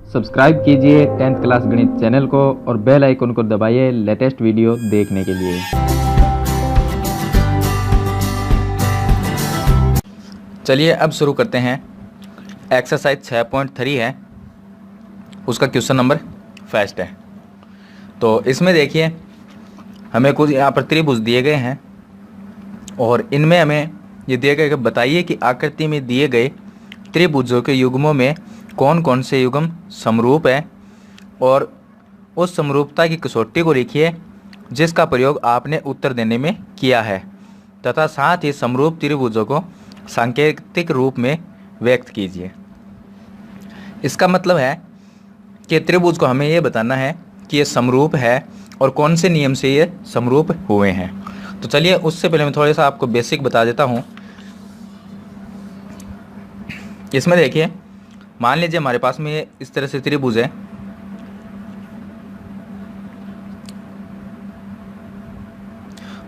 Subscribe कीजिए 10th class गणित channel को और बेल आइकन को दबाइए लेटेस्ट वीडियो देखने के लिए। चलिए अब शुरू करते हैं। एक्सरसाइज 6.3 है, उसका क्वेश्चन नंबर फर्स्ट है। तो इसमें देखिए हमें कुछ यहाँ पर त्रिभुज दिए गए हैं और इनमें हमें ये दिए गए कि बताइए कि आकृति में दिए गए त्रिभुजों के युग्मों में कौन कौन से युग्म समरूप है और उस समरूपता की कसौटी को लिखिए जिसका प्रयोग आपने उत्तर देने में किया है तथा साथ ही समरूप त्रिभुजों को सांकेतिक रूप में व्यक्त कीजिए। इसका मतलब है कि त्रिभुज को हमें ये बताना है कि ये समरूप है और कौन से नियम से ये समरूप हुए हैं। तो चलिए उससे पहले मैं थोड़ा सा आपको बेसिक बता देता हूँ। इसमें देखिए मान लीजिए हमारे पास में इस तरह से त्रिभुज है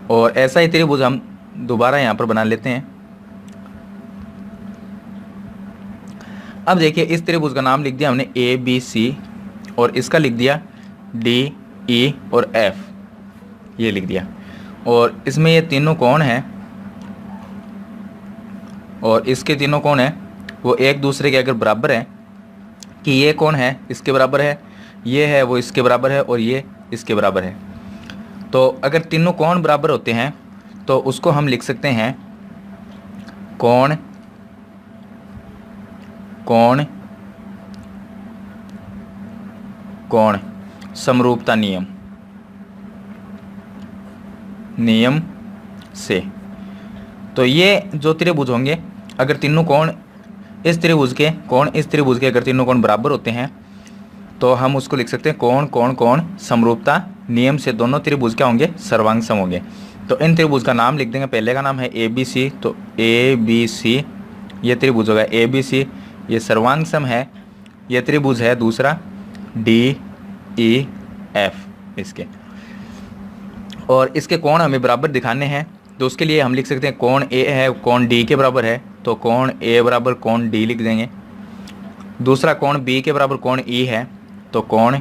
और ऐसा ही त्रिभुज हम दोबारा यहाँ पर बना लेते हैं। अब देखिए इस त्रिभुज का नाम लिख दिया हमने ए बी सी और इसका लिख दिया डी ई और एफ, ये लिख दिया। और इसमें ये तीनों कोण हैं और इसके तीनों कोण हैं वो एक दूसरे के अगर बराबर है कि ये कोण है इसके बराबर है, ये है वो इसके बराबर है और ये इसके बराबर है, तो अगर तीनों कोण बराबर होते हैं तो उसको हम लिख सकते हैं कोण कोण कोण समरूपता नियम से। तो ये जो त्रिभुज होंगे अगर तीनों कोण इस त्रिभुज के अगर तीनों कोण बराबर होते हैं तो हम उसको लिख सकते हैं कोण कोण कोण समरूपता नियम से दोनों त्रिभुज क्या होंगे, सर्वांग सम होंगे। तो इन त्रिभुज का नाम लिख देंगे। पहले का नाम है ए बी सी, तो ए बी सी ये त्रिभुज होगा ए बी सी, ये सर्वांग सम है। ये त्रिभुज है दूसरा डी ई एफ इसके, और इसके कोण हमें बराबर दिखाने हैं तो उसके लिए हम लिख सकते हैं कोण ए है कोण डी के बराबर है तो कोण ए बराबर कोण डी लिख देंगे। दूसरा कोण बी के बराबर कोण ई है तो कोण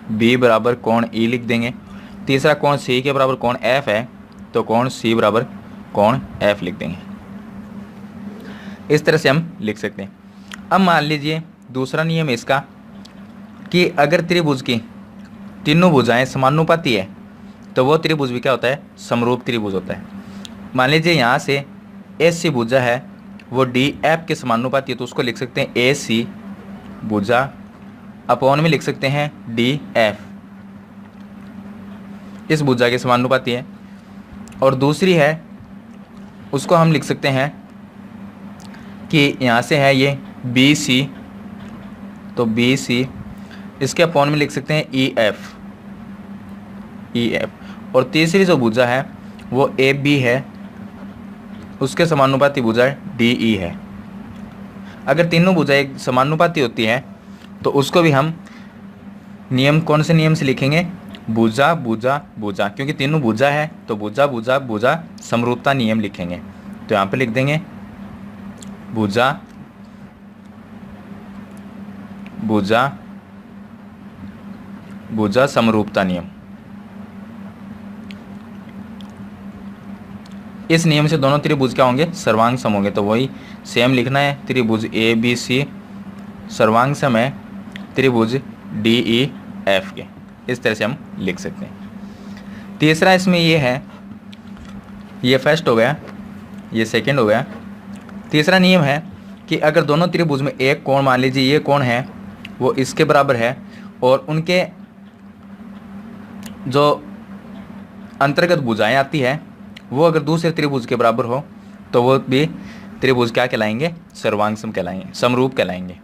बी बराबर कोण ई लिख देंगे। तीसरा कोण सी के बराबर कोण एफ है तो कोण सी बराबर कोण एफ लिख देंगे। इस तरह से हम लिख सकते हैं। अब मान लीजिए दूसरा नियम इसका कि अगर त्रिभुज की तीनों भुजाएं समानुपाती है तो वो त्रिभुज भी क्या होता है, समरूप त्रिभुज होता है। मान लीजिए यहाँ से एस सी भुजा है वो डी एफ के समानुपाती है तो उसको लिख सकते हैं ए सी भुजा अपॉन में लिख सकते हैं डी एफ, इस भुजा के समानुपाती है। और दूसरी है उसको हम लिख सकते हैं कि यहाँ से है ये बी सी तो बी सी इसके अपॉन में लिख सकते हैं ई एफ और तीसरी जो भुजा है वो ए बी है उसके समानुपाती भुजा डी ई है। अगर तीनों भुजाएं समानुपाती होती है तो उसको भी हम नियम कौन से नियम से लिखेंगे, भुजा भुजा भुजा, क्योंकि तीनों भुजा है तो भुजा भुजा भुजा समरूपता नियम लिखेंगे। तो यहाँ पे लिख देंगे भुजा भुजा भुजा समरूपता नियम। इस नियम से दोनों त्रिभुज क्या होंगे, सर्वांग सम होंगे। तो वही सेम लिखना है, त्रिभुज ए बी सी सर्वांग सम है त्रिभुज डी ई एफ के। इस तरह से हम लिख सकते हैं। तीसरा इसमें ये है, ये फर्स्ट हो गया, ये सेकंड हो गया। तीसरा नियम है कि अगर दोनों त्रिभुज में एक कोण, मान लीजिए ये कोण है वो इसके बराबर है और उनके जो अंतर्गत भुजाएं आती है वो अगर दूसरे त्रिभुज के बराबर हो तो वो भी त्रिभुज क्या कहलाएंगे, सर्वांग सम कहलाएंगे, समरूप कहलाएंगे।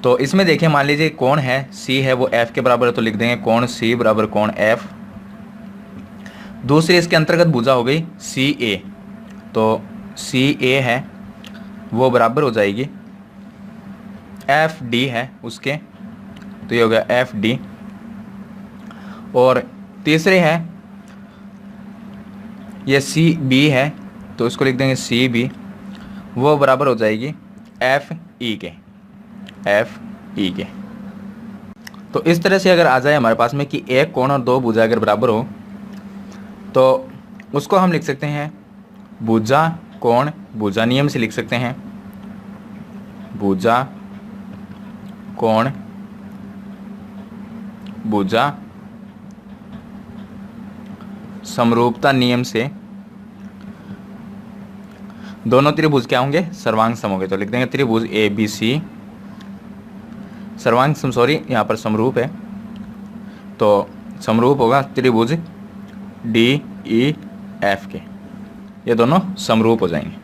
तो इसमें देखिए मान लीजिए कोण है सी है वो एफ के बराबर है तो लिख देंगे कोण सी बराबर कोण एफ। दूसरी इसके अंतर्गत भुजा हो गई सी ए, तो सी ए है वो बराबर हो जाएगी एफ डी है उसके, तो ये हो गया एफ डी। और तीसरे है ये सी बी है तो इसको लिख देंगे सी बी, वो बराबर हो जाएगी एफ ई के। तो इस तरह से अगर आ जाए हमारे पास में कि एक कोण और दो भुजा अगर बराबर हो तो उसको हम लिख सकते हैं भुजा कोण भुजा नियम से लिख सकते हैं। भुजा कोण भुजा समरूपता नियम से दोनों त्रिभुज क्या होंगे, सर्वांग सम होंगे। तो लिख देंगे त्रिभुज ए बी सी सर्वांग सम, सॉरी यहाँ पर समरूप है, तो समरूप होगा त्रिभुज डी ई एफ के, ये दोनों समरूप हो जाएंगे।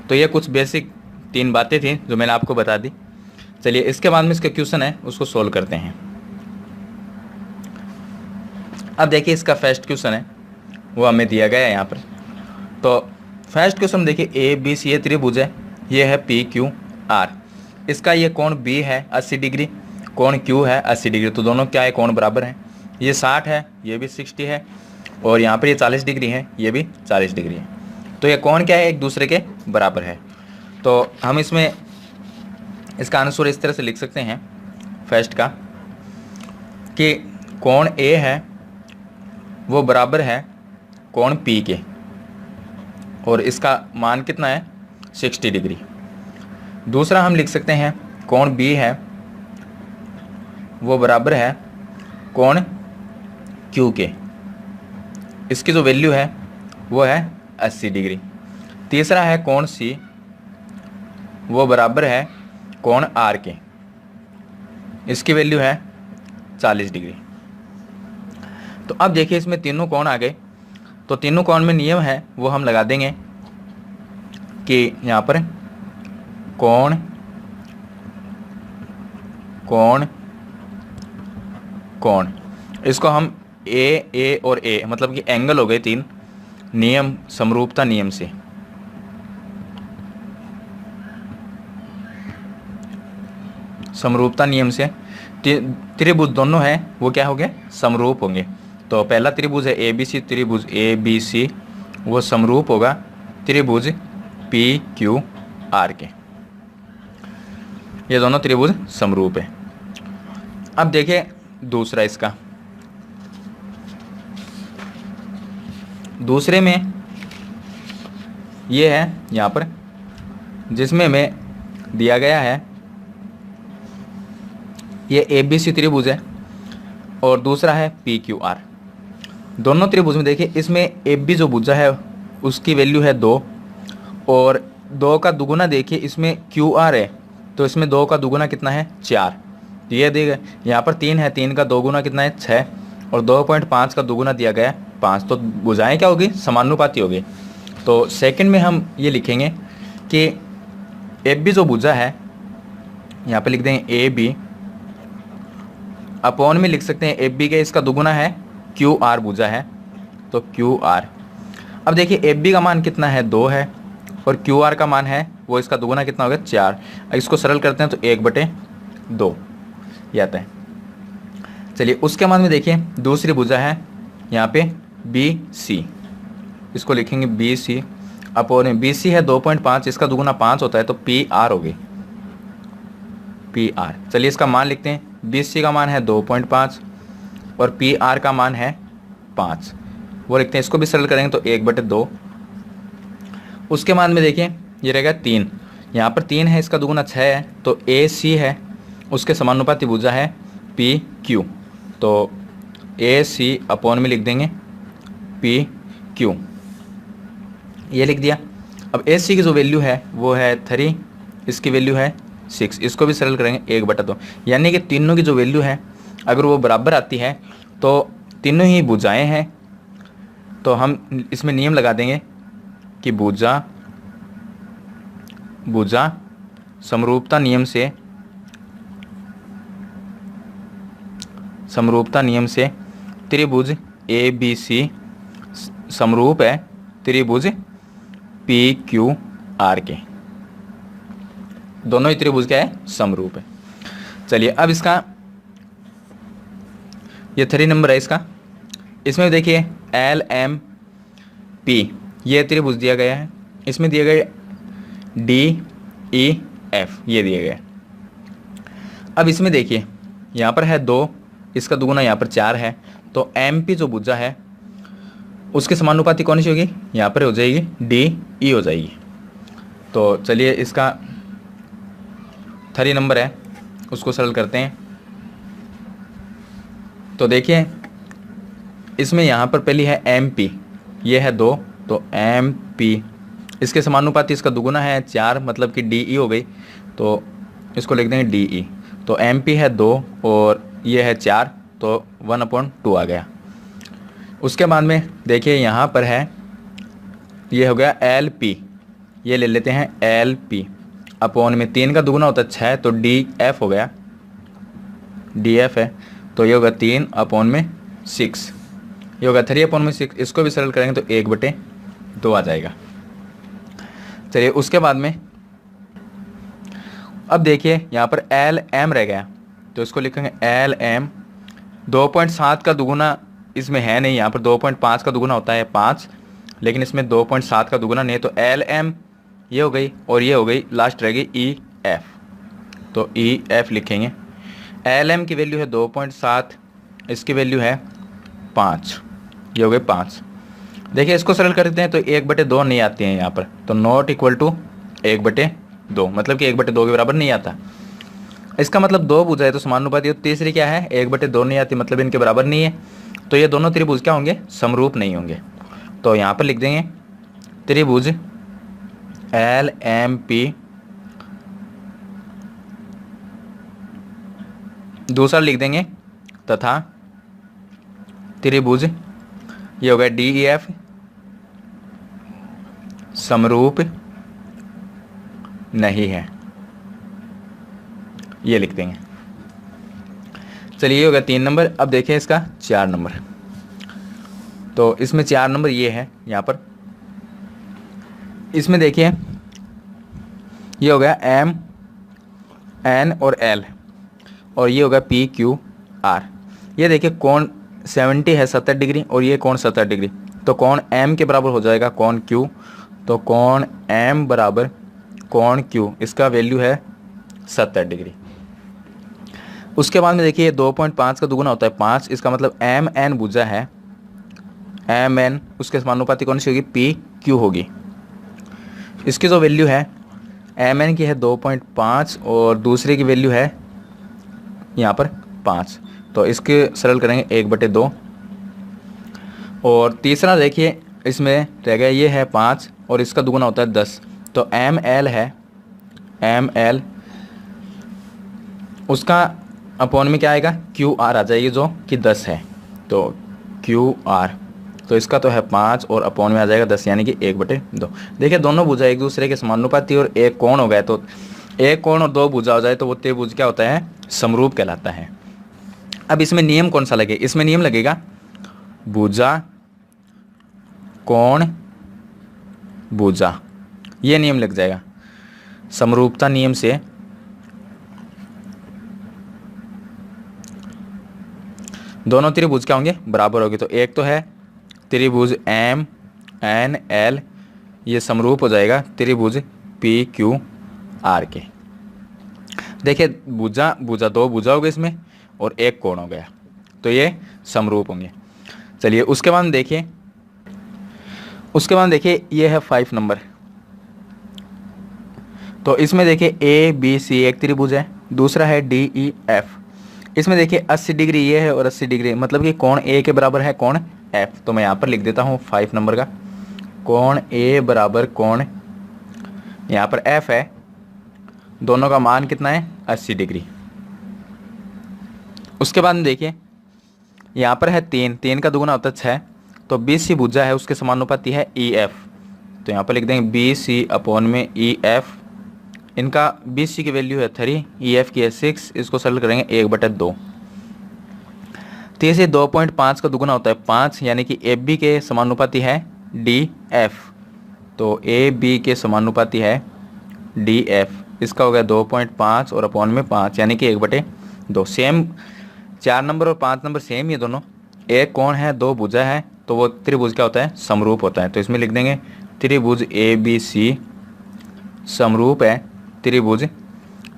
तो ये कुछ बेसिक 3 बातें थी जो मैंने आपको बता दी। चलिए इसके बाद में इसका क्वेश्चन है उसको सोल्व करते हैं। अब देखिए इसका फर्स्ट क्वेश्चन है वो हमें दिया गया है यहाँ पर। तो फर्स्ट क्वेश्चन देखिए ए बी सी ये त्रिभुज है, ये है पी क्यू आर। इसका ये कोण बी है 80 डिग्री, कोण क्यू है 80 डिग्री, तो दोनों क्या है कोण बराबर हैं। ये 60 है, ये भी 60 है, और यहाँ पर ये 40 डिग्री है, ये भी 40 डिग्री है। तो ये कोण क्या है, एक दूसरे के बराबर है। तो हम इसमें इसका आंसर इस तरह से लिख सकते हैं फर्स्ट का कि कोण ए है वो बराबर है कोण पी के, और इसका मान कितना है 60 डिग्री। दूसरा हम लिख सकते हैं कोण बी है वो बराबर है कोण क्यू के, इसकी जो वैल्यू है वो है 80 डिग्री। तीसरा है कोण सी वो बराबर है कोण आर के, इसकी वैल्यू है 40 डिग्री। तो अब देखिए इसमें तीनों कोण आ गए, तो तीनों कोण में नियम है वो हम लगा देंगे कि यहाँ पर कोण कोण कोण, इसको हम ए और ए मतलब कि एंगल हो गए 3, नियम समरूपता नियम से समरूपता नियम से त्रिभुज दोनों हैं वो क्या हो गए, समरूप होंगे। तो पहला त्रिभुज है ए बी सी, त्रिभुज ए बी सी वो समरूप होगा त्रिभुज पी क्यू आर के, ये दोनों त्रिभुज समरूप है। अब देखिए दूसरा इसका, दूसरे में ये है यहाँ पर जिसमें हमें दिया गया है ये ए बी सी त्रिभुज है और दूसरा है पी क्यू आर। दोनों त्रिभुज में देखिए इसमें ए बी जो भुजा है उसकी वैल्यू है 2, और 2 का दुगुना देखिए इसमें क्यू आर है, तो इसमें 2 का दुगुना कितना है 4। ये दिया गया यहाँ पर 3 है, 3 का दोगुना कितना है 6, और 2.5 का दुगुना दिया गया है 5। तो भुजाएं क्या होगी, समानुपाती होगी। तो सेकंड में हम ये लिखेंगे कि ए बी जो भुजा है यहाँ पे लिख देंगे ए बी, अपॉन में लिख सकते हैं ए बी के इसका दुगुना है क्यू आर भुजा है, तो क्यू आर। अब देखिए ए बी का मान कितना है 2 है, और क्यू आर का मान है वो इसका दुगुना कितना होगा 4। इसको सरल करते हैं तो 1/2 ये आता है। चलिए उसके बाद में देखिए दूसरी भुजा है यहाँ पे बी सी, इसको लिखेंगे B C, upon B C है 2.5, इसका दुगुना 5 होता है, तो पी आर होगी पी आर। चलिए इसका मान लिखते हैं, बी सी का मान है 2.5 और पी आर का मान है 5, वो लिखते हैं। इसको भी सरल करेंगे तो 1/2। उसके बाद में देखिए ये रहेगा 3, यहाँ पर 3 है, इसका दुगुना 6 है, तो ए सी है उसके समानुपाती भुजा है पी क्यू, तो ए सी अपॉन में लिख देंगे पी क्यू, ये लिख दिया। अब ए सी की जो वैल्यू है वो है 3, इसकी वैल्यू है 6, इसको भी सरल करेंगे 1/2। यानी कि तीनों की जो वैल्यू है अगर वो बराबर आती है तो तीनों ही भुजाएं हैं, तो हम इसमें नियम लगा देंगे कि भुजा समरूपता नियम से त्रिभुज ए बी सी समरूप है त्रिभुज पी क्यू आर के, दोनों ही त्रिभुज क्या है, समरूप है। चलिए अब इसका ये 3 नंबर है इसका, इसमें देखिए एल एम पी ये त्रिभुज दिया गया है, इसमें दिया गया डी ई एफ ये दिया गया है। अब इसमें देखिए यहाँ पर है 2, इसका दुगुना यहाँ पर 4 है, तो एम पी जो भुजा है उसके समानुपाती कौन सी होगी, यहाँ पर हो जाएगी डी ई हो जाएगी। तो चलिए इसका 3 नंबर है उसको सरल करते हैं। तो देखिए इसमें यहाँ पर पहली है एम पी, ये है 2, तो एम पी इसके समानुपाती इसका दुगुना है 4, मतलब कि डी ई हो गई, तो इसको लिख देंगे डी ई। तो एम पी है 2 और ये है 4, तो 1/2 आ गया। उसके बाद में देखिए यहाँ पर है, ये हो गया एल पी, ये ले लेते हैं एल पी अपॉन में 3 का दुगुना होता है 6, तो डी एफ हो गया, डी एफ है, तो ये होगा 3/6, ये होगा 3/6। इसको भी सरल करेंगे तो 1/2 आ जाएगा। चलिए उसके बाद में अब देखिए यहाँ पर एल एम रह गया, तो इसको लिखेंगे एल एम। 2.7 का दुगुना इसमें है नहीं, यहाँ पर 2.5 का दुगुना होता है 5, लेकिन इसमें 2.7 का दुगुना नहीं है, तो एल एम ये हो गई और ये हो गई, लास्ट रह गई ई एफ, तो ई एफ लिखेंगे। एल एम की वैल्यू है 2.7, इसकी वैल्यू है 5, ये हो गए 5। देखिए इसको सरल करते हैं तो 1/2 नहीं आती है यहाँ पर, तो नॉट इक्वल टू 1/2, मतलब कि 1/2 के बराबर नहीं आता। इसका मतलब 2 भुजा है तो समानुपाती, तीसरी क्या है 1/2 नहीं आती, मतलब इनके बराबर नहीं है, तो ये दोनों त्रिभुज क्या होंगे, समरूप नहीं होंगे। तो यहाँ पर लिख देंगे त्रिभुज एल एम पी, दूसरा लिख देंगे तथा त्रिभुज, ये हो गया डी ई एफ, समरूप नहीं है, ये लिख देंगे। चलिए ये हो गया 3 नंबर। अब देखिए इसका 4 नंबर, तो इसमें 4 नंबर ये है यहाँ पर, इसमें देखिए ये हो गया एम एन और एल, और ये होगा पी क्यू आर। ये देखिए कोण 70 है 70 डिग्री, और ये कोण 70 डिग्री, तो कोण एम के बराबर हो जाएगा कोण क्यू, तो कोण एम बराबर कोण क्यू, इसका वैल्यू है 70 डिग्री। उसके बाद में देखिए 2.5 का दुगुना होता है 5, इसका मतलब एम एन भुजा है, एम एन उसके समानुपाती कौन सी होगी, पी क्यू होगी। इसकी जो वैल्यू है एम एन की है 2.5 और दूसरे की वैल्यू है यहाँ पर 5, तो इसके सरल करेंगे 1/2। और तीसरा देखिए इसमें रह गया, ये है 5 और इसका दुगुना होता है 10, तो एम एल है, एम एल उसका अपॉन में क्या आएगा, क्यू आर आ जाएगी जो कि 10 है, तो क्यू आर, तो इसका तो है 5 और अपॉन में आ जाएगा 10, यानी कि 1/2। देखिए दोनों भुजा एक दूसरे के समानुपाती और एक कोण हो गए, तो एक कोण और 2 भुजा हो जाए तो वो त्रिभुज क्या होता है, समरूप कहलाता है। अब इसमें नियम कौन सा लगे, इसमें नियम लगेगा भुजा कोण भुजा, ये नियम लग जाएगा समरूपता नियम से। दोनों त्रिभुज क्या होंगे, बराबर होंगे, तो एक तो है त्रिभुज एम एन एल, ये समरूप हो जाएगा त्रिभुज पी क्यू आर के। देखिए भुजा भुजा 2 भुजा हो गए इसमें और एक कोण हो गया, तो ये समरूप होंगे। चलिए उसके बाद देखिए, उसके बाद देखिए ये है 5 नंबर, तो इसमें देखिए ए बी सी एक त्रिभुज है, दूसरा है डी ई एफ। इसमें देखिए 80 डिग्री ये है और 80 डिग्री, मतलब कि कोण ए के बराबर है कोण एफ, तो मैं यहाँ पर लिख देता हूँ 5 नंबर का, कोण ए बराबर कोण यहाँ पर एफ है, दोनों का मान कितना है 80 डिग्री। उसके बाद देखिए यहाँ पर है 3 का दुगुना होता है 6, तो बी सी भुजा है उसके समानुपाती है ई एफ, तो यहाँ पर लिख देंगे बी सी अपॉन में ई एफ। इनका बी सी की वैल्यू है 3, ई एफ की है 6, इसको सरल करेंगे 1/2। तीसरे 2.5 का दुगुना होता है 5, यानी कि ए बी के समानुपाती है डी एफ, तो ए बी के समानुपाती है डी एफ, इसका हो गया 2.5 और अपॉन में 5, यानी कि 1/2। सेम 4 नंबर और 5 नंबर सेम, ये दोनों एक कोण है 2 भुजा है, तो वो त्रिभुज क्या होता है, समरूप होता है। तो इसमें लिख देंगे त्रिभुज ए बी सी समरूप है त्रिभुज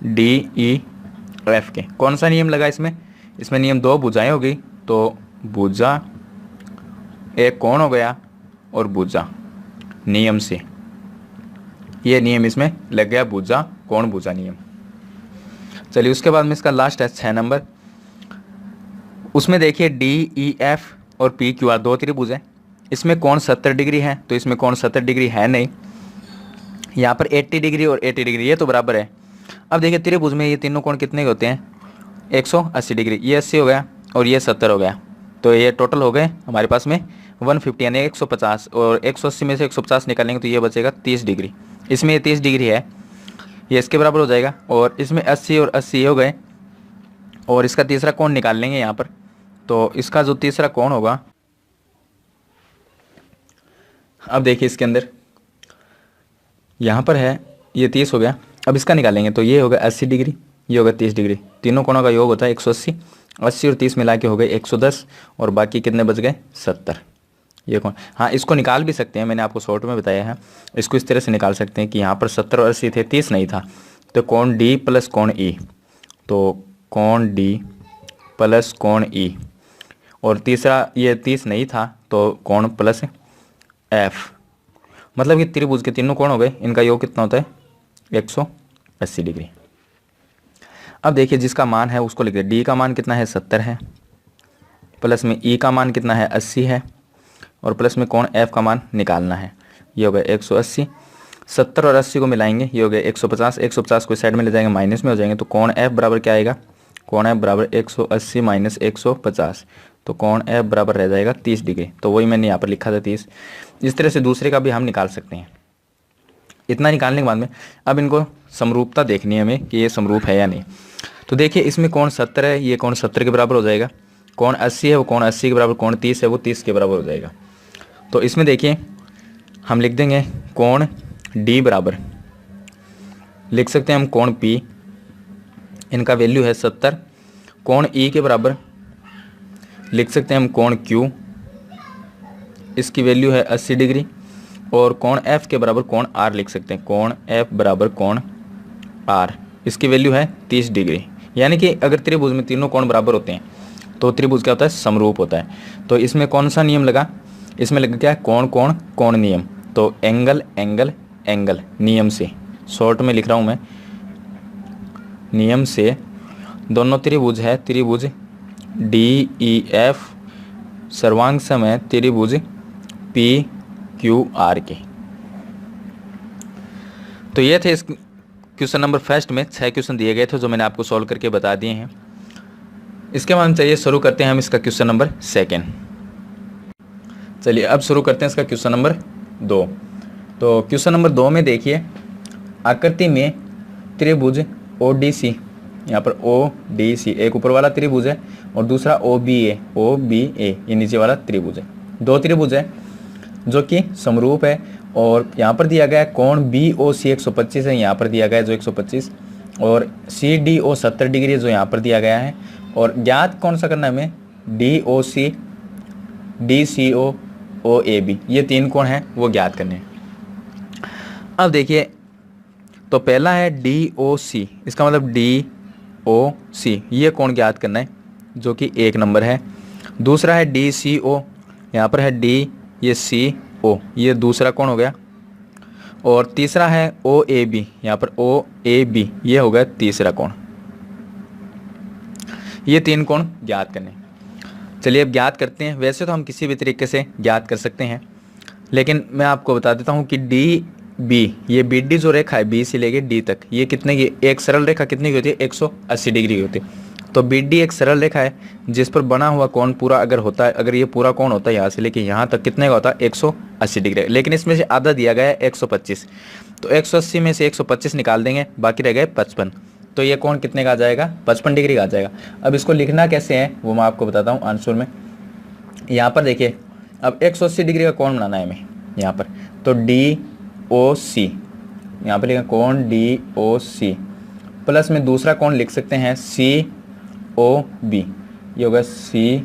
डी ई एफ के। कौन सा नियम लगा इसमें? इसमें नियम दो भुजाएं हो गई, तो भुजा एक कोण हो गया और भुजा नियम से, ये नियम इसमें लग गया, भुजा कोण भुजा नियम। चलिए उसके बाद में इसका लास्ट है 6 नंबर। उसमें देखिए डी ई एफ और पी क्यू आर दो त्रिभुज है, इसमें कोण 70 डिग्री है, तो इसमें कोण 70 डिग्री है नहीं, यहाँ पर 80 डिग्री और 80 डिग्री ये तो बराबर है। अब देखिए त्रिभुज में ये तीनों कोण कितने के होते हैं? 180 डिग्री, ये 80 हो गया और ये 70 हो गया, तो ये टोटल हो गए हमारे पास में 150 यानी 150, और 180 में से 150 निकालेंगे तो ये बचेगा 30 डिग्री। इसमें ये 30 डिग्री है, ये इसके बराबर हो जाएगा, और इसमें 80 और 80 हो गए, और इसका तीसरा कोण निकाल लेंगे यहाँ पर। तो इसका जो तीसरा कोण होगा, अब देखिए इसके अंदर यहाँ पर है ये 30 हो गया, अब इसका निकालेंगे तो ये होगा 80 डिग्री, ये होगा 30 डिग्री, तीनों कोणों का योग होता है 180, 80 और 30 मिला के हो गए 110, और बाकी कितने बच गए? 70। ये कौन, हाँ इसको निकाल भी सकते हैं, मैंने आपको शॉर्ट में बताया है, इसको इस तरह से निकाल सकते हैं कि यहाँ पर 70 और 80 थे, 30 नहीं था, तो कोण डी प्लस कोण ई, तो कोण डी प्लस कोण ई, और तीसरा ये 30 नहीं था तो कोण प्लस एफ, मतलब कि त्रिभुज के तीनों कोण हो गए, इनका योग कितना होता है? 180 डिग्री। अब देखिए जिसका मान है उसको लिखिए, डी का मान कितना है? 70 है, प्लस में ई का मान कितना है? 80 है, और प्लस में कोण एफ का मान निकालना है, ये हो गया 180। 70 और 80 को मिलाएंगे, ये हो गया 150, 150 को साइड में ले जाएंगे, माइनस में हो जाएंगे, तो कोण एफ बराबर क्या आएगा? कोण एफ बराबर 180 माइनस 150, तो कोण एफ बराबर रह जाएगा 30 डिग्री, तो वही मैंने यहाँ पर लिखा था 30। इस तरह से दूसरे का भी हम निकाल सकते हैं। इतना निकालने के बाद में अब इनको समरूपता देखनी है हमें कि ये समरूप है या नहीं। तो देखिए इसमें कोण 70 है, ये कोण 70 के बराबर हो जाएगा, कोण 80 है वो कोण 80 के बराबर, कोण 30 है वो 30 के बराबर हो जाएगा। तो इसमें देखिए हम लिख देंगे कोण डी बराबर, लिख सकते हैं हम कोण पी, इनका वैल्यू है 70, कोण ई के बराबर लिख सकते हैं हम कोण क्यू, इसकी वैल्यू है 80 डिग्री, और कोण एफ के बराबर कोण आर लिख सकते हैं, कोण एफ बराबर कोण आर, इसकी वैल्यू है 30 डिग्री। यानी कि अगर त्रिभुज में तीनों कोण बराबर होते हैं तो त्रिभुज क्या होता है? समरूप होता है। तो इसमें कौन सा नियम लगा? इसमें लगा क्या? कोण कोण कोण नियम, तो एंगल एंगल एंगल नियम से, शॉर्ट में लिख रहा हूँ मैं, नियम से दोनों त्रिभुज है, त्रिभुज डी ई एफ सर्वांग समय त्रिभुज पी क्यू आर के। तो ये थे इस क्वेश्चन नंबर फर्स्ट में 6 क्वेश्चन दिए गए थे जो मैंने आपको सॉल्व करके बता दिए हैं। इसके बाद चलिए शुरू करते हैं हम इसका क्वेश्चन नंबर सेकेंड। चलिए अब शुरू करते हैं इसका क्वेश्चन नंबर 2। तो क्वेश्चन नंबर 2 में देखिए आकृति में त्रिभुज ओ डी सी, यहाँ पर ओ डी सी एक ऊपर वाला त्रिभुज है और दूसरा ओ बी ए ये नीचे वाला त्रिभुज है। दो त्रिभुज है जो कि समरूप है, और यहाँ पर दिया गया है कोण बी ओ सी 125 है, यहाँ पर दिया गया है जो 125, और सी डी ओ 70 डिग्री है जो यहाँ पर दिया गया है, और ज्ञात कौन सा करना है हमें? D O C, D C O, O A B, ये तीन कोण हैं वो ज्ञात करने हैं। अब देखिए तो पहला है डी ओ सी, इसका मतलब डी ओ सी ये कोण ज्ञात करना है जो कि 1 नंबर है। दूसरा है डी सी ओ, यहाँ पर है डी, ये सी ओ, ये दूसरा कोण हो गया, और तीसरा है ओ ए बी, यहाँ पर ओ ए बी ये हो गया तीसरा कोण। ये 3 कोण ज्ञात करने। चलिए अब ज्ञात करते हैं। वैसे तो हम किसी भी तरीके से ज्ञात कर सकते हैं, लेकिन मैं आपको बता देता हूँ कि डी बी, ये बी डी जो रेखा है बी से लेके डी तक, ये कितने की एक सरल रेखा कितने की होती है? 180 डिग्री की होती है। तो बी डी एक सरल रेखा है जिस पर बना हुआ कोण पूरा अगर होता है, अगर ये पूरा कोण होता है यहाँ से लेके यहाँ तक, कितने का होता है? 180 डिग्री। लेकिन इसमें से आधा दिया गया है 125, तो 180 में से 125 निकाल देंगे, बाकी रह गए 55, तो ये कोण कितने का आ जाएगा? 55 डिग्री का आ जाएगा। अब इसको लिखना कैसे है वो मैं आपको बताता हूँ आंसर में। यहाँ पर देखिए अब 180 डिग्री का कोण बनाना है हमें यहाँ पर, तो डी ओ सी, यहाँ पर लिखा कोण डी ओ सी, प्लस में दूसरा कोण लिख सकते हैं सी ओ बी, ये होगा सी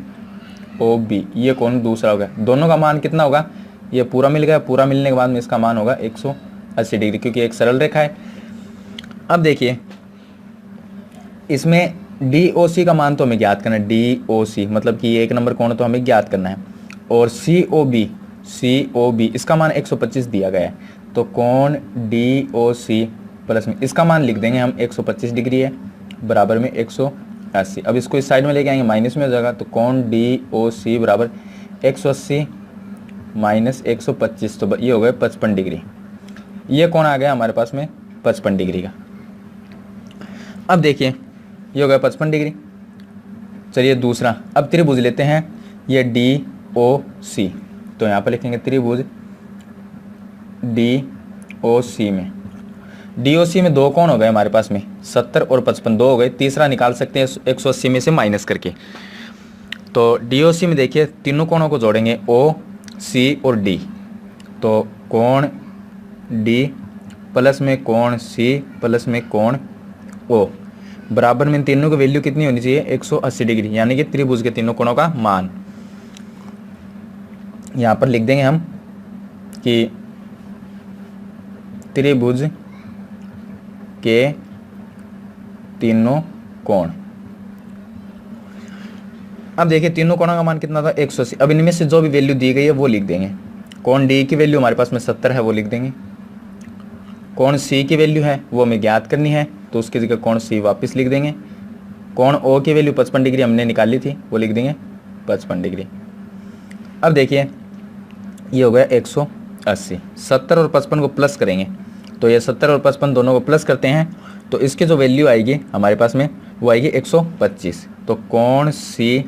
ओ बी, ये कोण दूसरा होगा। दोनों का मान कितना होगा? ये पूरा मिल गया, पूरा मिलने के बाद में इसका मान होगा 180 डिग्री, क्योंकि एक सरल रेखा है। अब देखिए इसमें डी ओ सी का मान तो हमें ज्ञात करना है, डी ओ सी मतलब कि ये एक नंबर कोण तो हमें ज्ञात करना है, और सी ओ बी इसका मान 125 दिया गया है। तो कोण डी ओ सी प्लस में इसका मान लिख देंगे हम 125 डिग्री है, बराबर में 180। अब इसको इस साइड में लेके आएंगे, माइनस में हो जाएगा। तो कोण डी ओ सी बराबर 180 माइनस 125, तो ये हो गया 55 डिग्री। ये कोण आ गया हमारे पास में 55 डिग्री का। अब देखिए ये हो गया 55 डिग्री। चलिए दूसरा, अब त्रिभुज लेते हैं, ये डी ओ सी। तो यहाँ पर लिखेंगे त्रिभुज डी ओ सी में, डी ओ सी में दो कोण हो गए हमारे पास में, 70 और 55, दो हो गए। तीसरा निकाल सकते हैं 180 में से माइनस करके। तो डी ओ सी में देखिए तीनों कोणों को जोड़ेंगे, ओ सी और डी। तो कोण डी प्लस में कोण सी प्लस में कोण ओ, बराबर में इन तीनों की वैल्यू कितनी होनी चाहिए, 180 डिग्री, यानी कि त्रिभुज के तीनों कोणों का मान। यहाँ पर लिख देंगे हम कि त्रिभुज के तीनों कोण। अब देखिए तीनों कोणों का मान कितना था, 180। अब इनमें से जो भी वैल्यू दी गई है वो लिख देंगे। कोण डी की वैल्यू हमारे पास में 70 है, वो लिख देंगे। कोण सी की वैल्यू है वो हमें ज्ञात करनी है, तो उसकी जगह कोण सी वापस लिख देंगे। कोण ओ की वैल्यू 55 डिग्री हमने निकाली थी, वो लिख देंगे 55 डिग्री। अब देखिए ये हो गया 180, 70 और 55 को प्लस करेंगे, तो ये 70 और 55 दोनों को प्लस करते हैं, तो इसकी जो वैल्यू आएगी हमारे पास में वो आएगी 125। तो कोण सी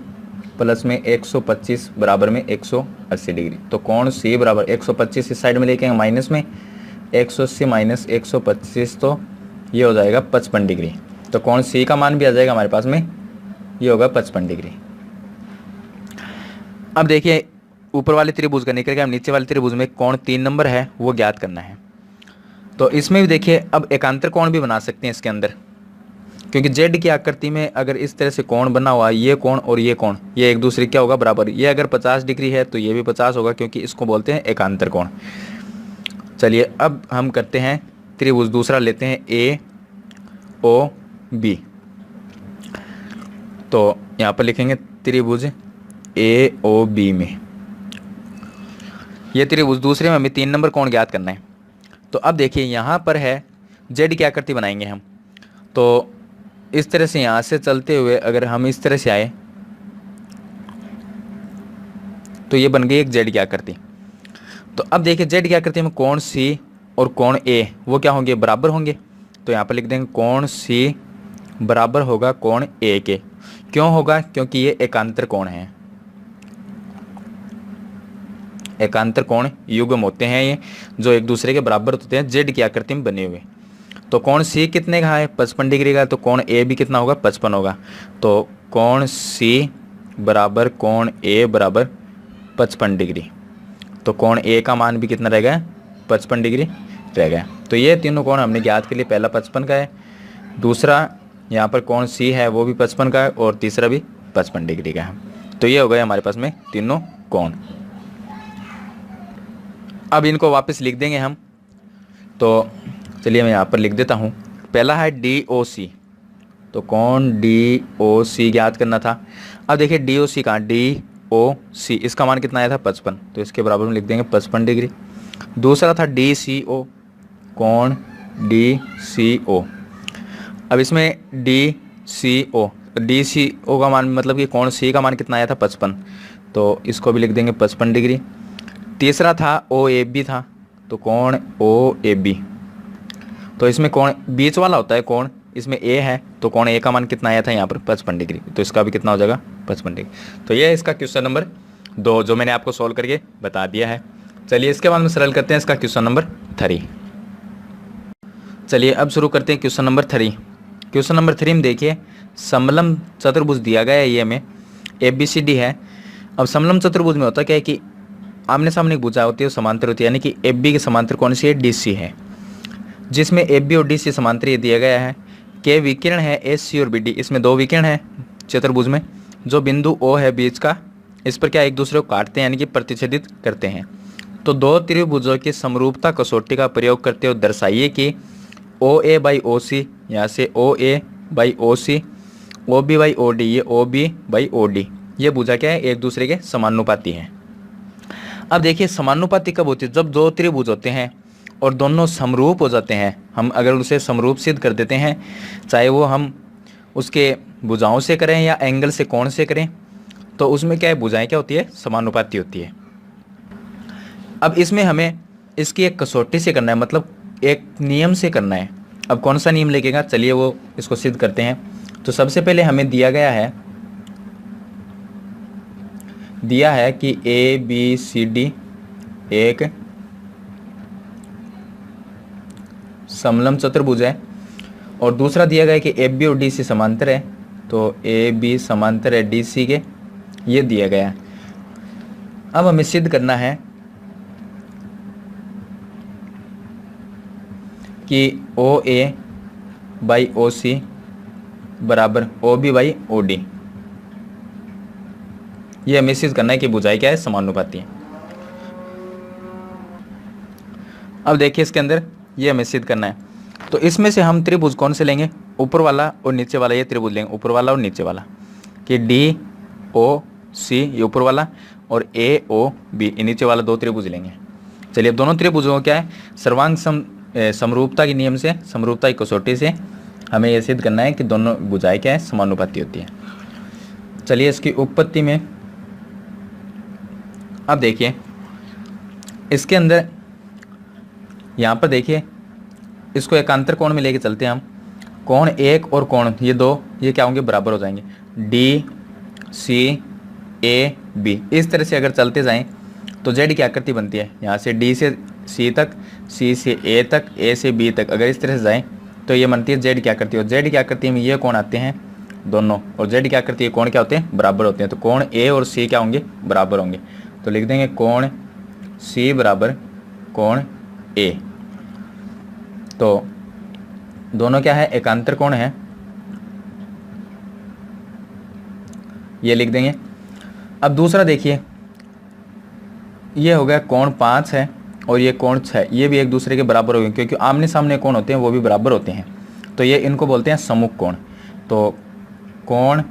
प्लस में 125 बराबर में 180 डिग्री। तो कोण सी बराबर 125 इस साइड में लेके आएंगे माइनस में, 180 माइनस 125, तो ये हो जाएगा 55 डिग्री। तो कोण सी का मान भी आ जाएगा हमारे पास में, ये होगा 55 डिग्री। अब देखिए ऊपर वाले त्रिभुज का निकल गया, नीचे वाले त्रिभुज में कोण 3 नंबर है वो ज्ञात करना है। तो इसमें भी देखिए अब एकांतर कोण भी बना सकते हैं इसके अंदर, क्योंकि जेड की आकृति में अगर इस तरह से कोण बना हुआ, ये कोण और ये कोण, ये एक दूसरे क्या होगा बराबर। ये अगर 50 डिग्री है तो ये भी 50 होगा, क्योंकि इसको बोलते हैं एकांतर कोण। चलिए अब हम करते हैं त्रिभुज दूसरा लेते हैं, ए ओ बी। तो यहाँ पर लिखेंगे त्रिभुज ए ओ बी में, ये त्रिभुज दूसरे में हमें 3 नंबर कोण ज्ञात करना है। तो अब देखिए यहाँ पर है जेड की आकृति बनाएंगे हम, तो इस तरह से यहाँ से चलते हुए अगर हम इस तरह से आए तो ये बन गई एक जेड की आकृति। तो अब देखिए जेड की आकृति में कोण सी और कोण ए वो क्या होंगे, बराबर होंगे। तो यहाँ पर लिख देंगे कोण सी बराबर होगा कोण ए के। क्यों होगा, क्योंकि ये एकांतर कोण है, एकांतर कोण युग्म होते हैं ये, जो एक दूसरे के बराबर होते हैं जेड की आकृति में बने हुए। तो कोण सी कितने का है, 55 डिग्री का, तो कोण ए भी कितना होगा, 55 होगा। तो कोण सी बराबर कोण ए बराबर 55 डिग्री। तो कोण ए का मान भी कितना रह गया, 55 डिग्री रह गया। तो ये तीनों कोण हमने ज्ञात के लिए, पहला 55 का है, दूसरा यहाँ पर कोण सी है वो भी 55 का है, और तीसरा भी 55 डिग्री का है। तो ये हो गए हमारे पास में तीनों कोण। अब इनको वापस लिख देंगे हम। तो चलिए मैं यहाँ पर लिख देता हूँ। पहला है डी ओ सी, तो कोण डी ओ सी ज्ञात करना था। अब देखिए डी ओ सी कहाँ, डी ओ सी इसका मान कितना आया था, 55, तो इसके बराबर में लिख देंगे 55 डिग्री। दूसरा था डी सी ओ, कोण डी सी ओ। अब इसमें डी सी ओ का मान मतलब कि कोण सी का मान कितना आया था, 55, तो इसको भी लिख देंगे 55 डिग्री। तीसरा था ओ ए बी था, तो कोण ओ ए बी, तो इसमें कोण बीच वाला होता है कोण, इसमें ए है, तो कोण ए का मान कितना आया था यहाँ पर 55 डिग्री, तो इसका भी कितना हो जाएगा 55 डिग्री। तो ये इसका क्वेश्चन नंबर 2 जो मैंने आपको सॉल्व करके बता दिया है। चलिए इसके बाद में सरल करते हैं इसका क्वेश्चन नंबर 3। चलिए अब शुरू करते हैं क्वेश्चन नंबर 3। क्वेश्चन नंबर 3 में देखिए समलम चतुर्भुज दिया गया है, ये में ए बी सी डी है। अब समलम चतुर्भुज में होता क्या है कि आमने सामने एक भुजा होती है, समांतर होती है, यानी कि ए बी के समांतर कौन सी है, डी सी है, जिसमें ए बी और डी सी समांतर ये दिया गया है। के विकिरण है ए सी और बी डी, इसमें 2 विकिरण है चतुर्भुज में, जो बिंदु ओ है बीच का, इस पर क्या एक दूसरे को काटते हैं यानी कि प्रतिच्छेदित करते हैं। तो 2 त्रिभुजों की समरूपता कसौटी का प्रयोग करते हुए दर्शाइए कि ओ ए बाई ओ सी, यहाँ से O A by O C, O B by O D, ये O B by O D, ये भुजा क्या है, एक दूसरे के समानुपाती हैं। अब देखिए समानुपाती कब होती है, जब दो त्रिभुज होते हैं और दोनों समरूप हो जाते हैं। हम अगर उसे समरूप सिद्ध कर देते हैं, चाहे वो हम उसके भुजाओं से करें या एंगल से, कोण से करें, तो उसमें क्या है, भुजाएं क्या होती है, समानुपाती होती है। अब इसमें हमें इसकी एक कसौटी से करना है, मतलब एक नियम से करना है। अब कौन सा नियम लगेगा, चलिए वो इसको सिद्ध करते हैं। तो सबसे पहले हमें दिया है कि ए बी सी डी एक समलंब चतुर्भुज है, और दूसरा दिया गया है कि ए बी और डी सी समांतर है, तो ए बी समांतर है डी सी के, ये दिया गया है। अब हमें सिद्ध करना है कि ओ ए बाई ओ सी बराबर O B by O D, ये हमें सिद्ध करना है कि भुजाएं क्या है, समानुपाती है। अब देखिए इसके अंदर ये हमें सिद्ध करना है, तो इसमें से हम त्रिभुज कौन से लेंगे, ऊपर वाला और नीचे वाला, ये त्रिभुज लेंगे, ऊपर वाला और नीचे वाला, कि डी ओ सी ये ऊपर वाला और ए ओ बी ये नीचे वाला, दो त्रिभुज लेंगे। चलिए अब दोनों त्रिभुजों को क्या है, सर्वांग समरूपता के नियम से, समरूपता की कसौटी से हमें यह सिद्ध करना है कि दोनों भुजाएं क्या है, समानुपाती होती है। चलिए इसकी उपपत्ति में अब देखिए, इसके अंदर यहाँ पर देखिए, इसको एकांतर कोण में लेके चलते हैं हम। कोण एक और कोण ये दो, ये क्या होंगे, बराबर हो जाएंगे। डी सी ए बी, इस तरह से अगर चलते जाएं तो जेड की आकृति बनती है। यहाँ से डी से सी तक, सी से ए तक, ए से बी तक अगर इस तरह से जाएं तो ये बनती है जेड की आकृति। और जेड की आकृति में ये कोण आते हैं दोनों, और जेड की आकृति ये कोण क्या होते हैं, बराबर होते हैं। तो कोण ए और सी क्या होंगे, बराबर होंगे। तो लिख देंगे कोण सी बराबर कोण ए। तो दोनों क्या है, एकांतर कोण है, ये लिख देंगे। अब दूसरा देखिए, ये हो गया कोण 5 है और ये कोण 6, ये भी एक दूसरे के बराबर हो गए, क्योंकि आमने सामने कोण होते हैं वो भी बराबर होते हैं, तो ये इनको बोलते हैं सम्मुख कोण। तो कोण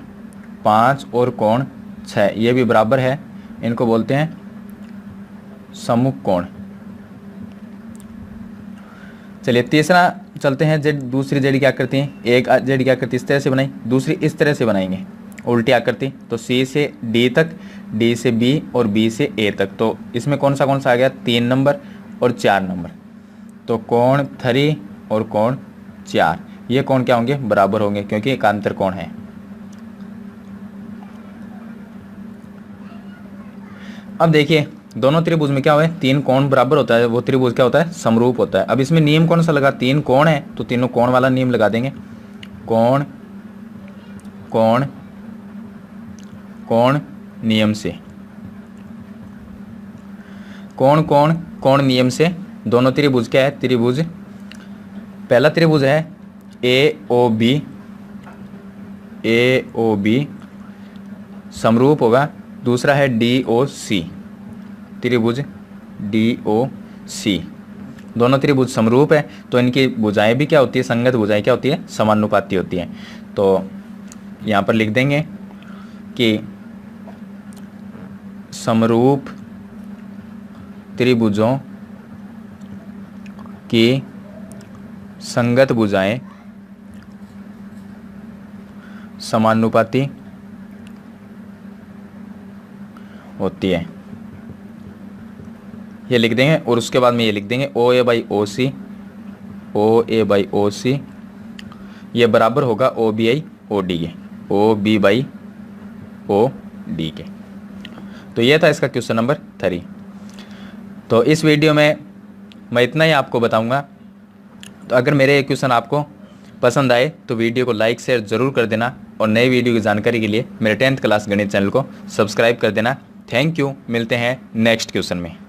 5 और कोण 6 ये भी बराबर है, इनको बोलते हैं सम्मुख कोण। चलिए तीसरा चलते हैं, जेड, दूसरी जेड की आकृति है। एक जेड की आकृति इस तरह से बनाई, दूसरी इस तरह से बनाएंगे, उल्टी आकृति। तो सी से डी तक, डी से बी और बी से ए तक। तो इसमें कौन सा आ गया, 3 नंबर और 4 नंबर। तो कोण 3 और कोण 4 ये कोण क्या होंगे, बराबर होंगे, क्योंकि एकांतर कोण है। अब देखिए दोनों त्रिभुज में क्या हुआ है, 3 कोण बराबर होता है, वो त्रिभुज क्या होता है, समरूप होता है। अब इसमें नियम कौन सा लगा, 3 कोण है तो तीनों कोण वाला नियम लगा देंगे। कोण कोण कोण नियम से, कोण कोण कोण नियम से दोनों त्रिभुज क्या है, त्रिभुज, पहला त्रिभुज है ए ओ बी समरूप होगा। दूसरा है डी ओ सी, त्रिभुज डी ओ सी, दोनों त्रिभुज समरूप है, तो इनकी भुजाएं भी क्या होती है, संगत भुजाएं क्या होती है, समानुपाती होती हैं। तो यहाँ पर लिख देंगे कि समरूप त्रिभुजों की संगत भुजाएं समानुपाती होती है, ये लिख देंगे। और उसके बाद में ये लिख देंगे ओ A by O C, O A by O सी ये बराबर होगा O B I O D के, O B by O D के। तो ये था इसका क्वेश्चन नंबर 3। तो इस वीडियो में मैं इतना ही आपको बताऊंगा। तो अगर मेरे ये क्वेश्चन आपको पसंद आए तो वीडियो को लाइक शेयर ज़रूर कर देना, और नई वीडियो की जानकारी के लिए मेरे 10th क्लास गणित चैनल को सब्सक्राइब कर देना। थैंक यू, मिलते हैं नेक्स्ट क्वेश्चन में।